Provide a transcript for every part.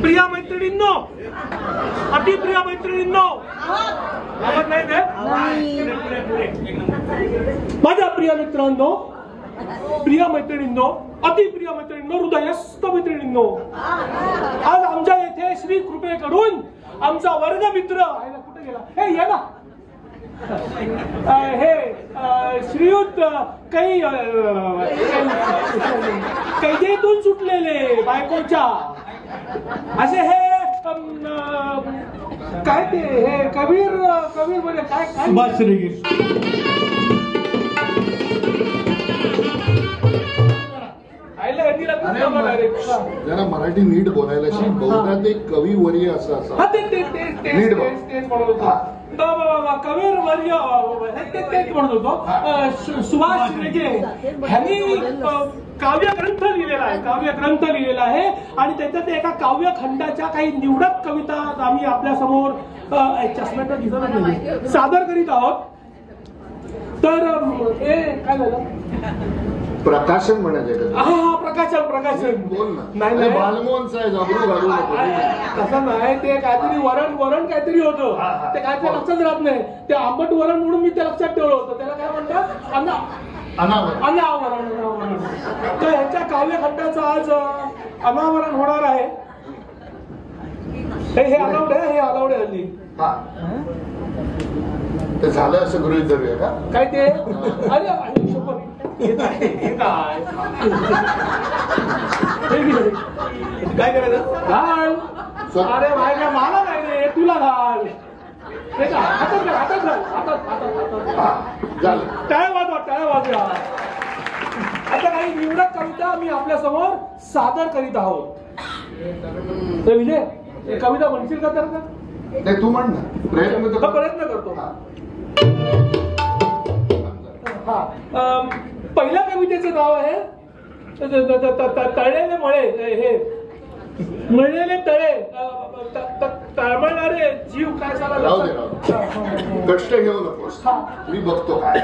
प्रिया मैत्रिणींनो, अतिप्रिय मैत्रिणींनो, आवाज नाही दे. माझ्या प्रिय मित्रांनो, प्रिय मैत्रिणींनो, अतिप्रिय मैत्रिणींनो, हृदयस्थ मैत्रिणींनो, आज आमच्या येथे श्री कृपेकडून आमचा वर्गमित्र कुठे गेला हे ये ना हे श्रीयुत कैदेतून सुटलेले बायकोच्या असे हे काय ते हे कबीर म्हणजे काय जरा मराठी नीट बोलायला शिक. बहुधा ते कवी वर्य असं नीट कबीर वर्य तेच म्हणत होतो. सुभाष रेगे ह्यांनी काव्यग्रंथ लिहिलेला आहे आणि त्याच्यात एका काव्यखंडाच्या काही निवडक कविता आम्ही आपल्या समोर चष्म्याचा दिसत नाही सादर करीत आहोत. तर हे काय झालं प्रकाशन म्हणायचं. हा प्रकाशन बोल ना. नाही बालमोहन साहेब अब्रू घालू नको. तसं नाही ते काहीतरी वरण काहीतरी होतं ते काय ते लक्षात राहत नाही. ते आंबट वरण म्हणून मी ते लक्षात ठेवलं होतं. त्याला काय म्हणतात अनावरण. तर ह्याच्या काव्यखंडाचं आज अनावरण होणार आहे. हे अलाउड आहे हल्ली. ते झालं असं गृहीत धरूया का काय ते अरे काय करायचं घाल. अरे माझ्या मला नाही रे तुला घाल. टाळ्या वाजवा. आता काही निवडक कविता मी आपल्या समोर सादर करीत आहोत. विजय कविता म्हणशील का तर नाही तू म्हण ना. प्रयत्न करतो. पहिल्या कवितेचं नाव आहे तळलेले मळे. हे मळलेले तळे तळमळणारे जीव काय झाला कष्ट घेऊ नकोस मी बघतो काय.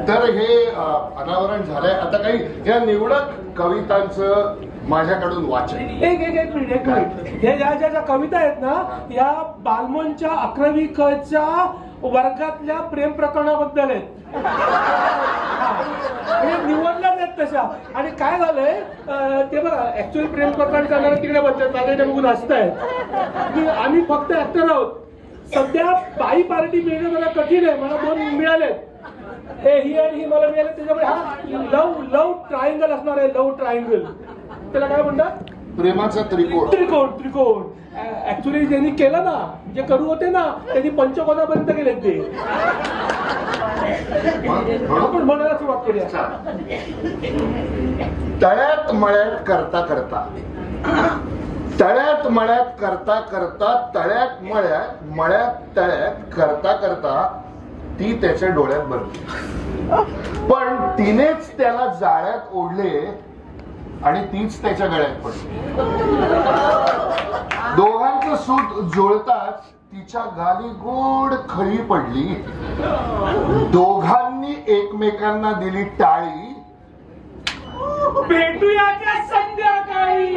तर हे अनावरण झालंय. आता काही या निवडक कवितांचं माझ्याकडून वाचन. एक मिनिट हे ज्या कविता आहेत ना या बालमोहनच्या 11वी क वर्गातल्या प्रेम प्रकरणाबद्दल आहेत. निवडल्या आहेत तशा. आणि काय झालंय ते बघा ऍक्च्युअली प्रेम प्रकरण करणारे तिकडे बसतात माझ्या बघून हसतायत. आम्ही फक्त ऍक्टर आहोत. सध्या बाई पार्टी मिळणं मला कठीण आहे. मला 2 मिळालेत. ही आणि ही मला मिळाले. त्याच्यामुळे हा लव ट्रायंगल असणार आहे. लव ट्रायंगल त्याला काय म्हणतात प्रेमाचा त्रिकोण. ऍक्च्युली ज्यांनी केलं ना जे करू होते ना त्यांनी पंचकोनापर्यंत गेलेत ते. आपण म्हणायला सुरुवात करूया. तळ्यात मळ्यात करता करता तळ्यात मळ्यात करता करता तळ्यात मळ्यात तळ्यात करता करता ती त्याच्या डोळ्यात भरली. पण तिनेच त्याला जाळ्यात ओढले आणि तीच त्याच्या गळ्यात पडली. दोघांचं सूत जुळताच तिच्या गाली गोड खळी पडली. दोघांनी एकमेकांना दिली टाळी. भेटूया त्या संध्याकाळी.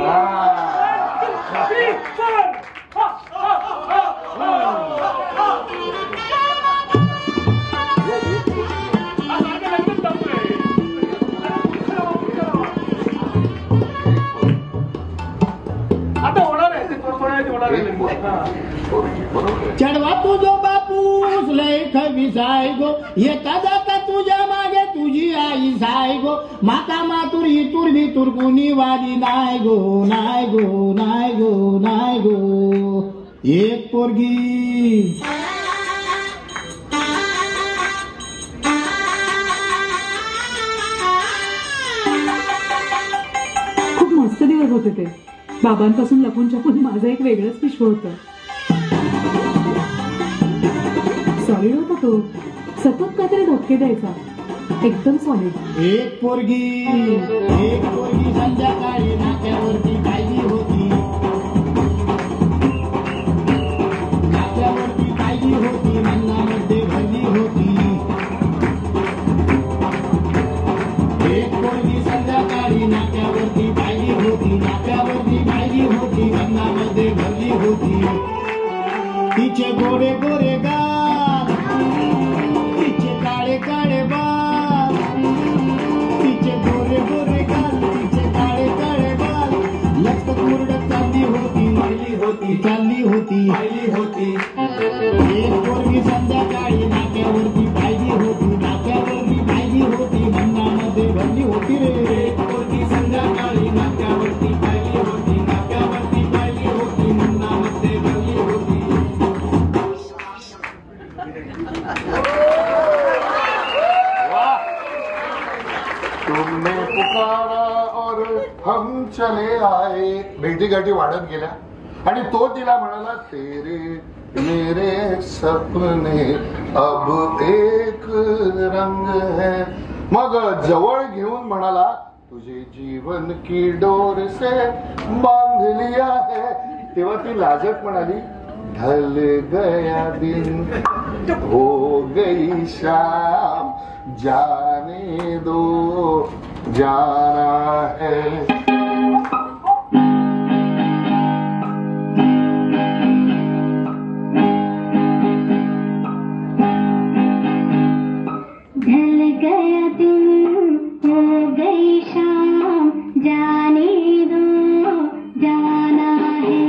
चढवा तुझो बापूस लय खविसाय गो. एखादा का तुझ्या मागे तुझी आई साय गो. माता मातुर इतुर भितुर कुणी वादी नाय गो. एक पोरगी खूप मस्त दिवस होते ते. बाबांपासून लपून छपून माझं एक वेगळंच विश्व होतं. सॉलिड होता तो. सतत काहीतरी धक्के द्यायचा. एकदम सॉलिड. एक पोरगी संध्याकाळी नाक्यावरती कायदी होती. मन्नामध्ये भरली होती. एक पोरगी संध्याकाळी नाक्यावरती कायदी होती. गोरे गोरे गाल तिचे काळे काळे बाल तिचे गोरे गोरे गाल तिचे काळे काळे बाल लचकत मुरडत चालली होती मायली होती चालली होती मायली होती एक पोरगी संध्याकाळी नाक्यावरती पाहिली होती नाक्यावरती पाहिली होती मनामध्ये भरली होती रे एक पोरगी संध्याकाळी नाक्यावरती पाहिली होती नाक्यावरती पाहिली होती मनामध्ये भरली होती. तुमने पुकारा और हम चले आए. भेटीगाठी वाढत गेल्या आणि तो तिला म्हणाला तेरे मेरे सपने अब एक रंग है. मग जवळ घेऊन म्हणाला तुझे जीवन की डोर से बांध लिया है. तेव्हा ती लाजत म्हणाली ढल गया दिन हो गई शाम जाने दो जाना है. ढल गया दिन हो गई शाम जाने दो जाना है.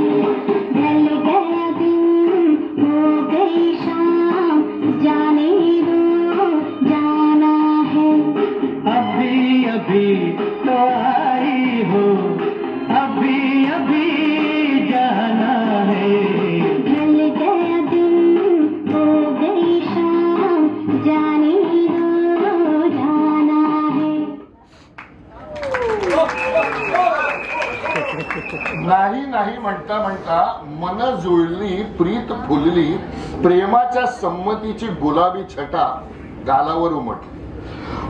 ढल गया दिन हो गई शाम जाने दो जाना है. अभी अभी तो आई हो अभी अभी जाना है. ढल गया दिन हो गई शाम जाने दो जाना है. नाही नाही म्हणता म्हणता मन जुळली प्रीत फुलली प्रेमाच्या संमतीची गुलाबी छटा गालावर उमटली.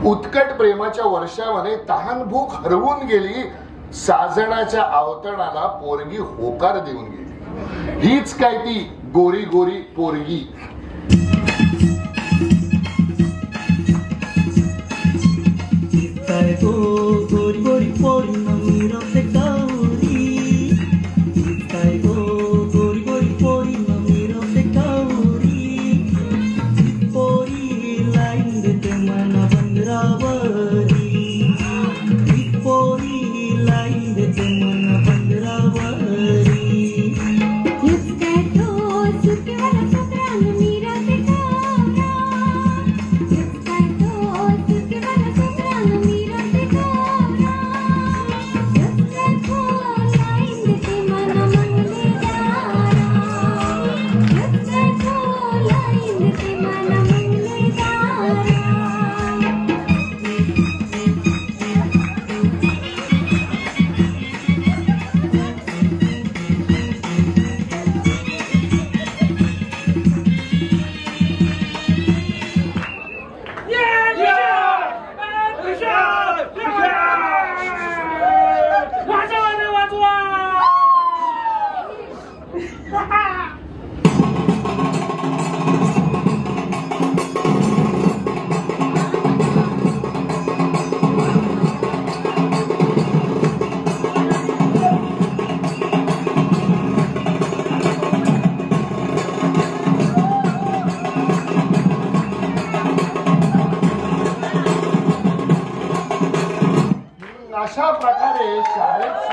उत्कट प्रेमाच्या वर्षामध्ये तहानभूक हरवून गेली. साजणाच्या आवतणाला पोरगी होकार देऊन गेली. हीच काय ती गोरी गोरी पोरगी. गोरी गोरी पोरी मम्मीरो से गौरी गोरी गोरी पोरी मम्मीरो से गौरी पोरी लाइन देते मन बंदरावरी पोरी लाइन देते मन बंदरावरी. अशा प्रकारे शाळेत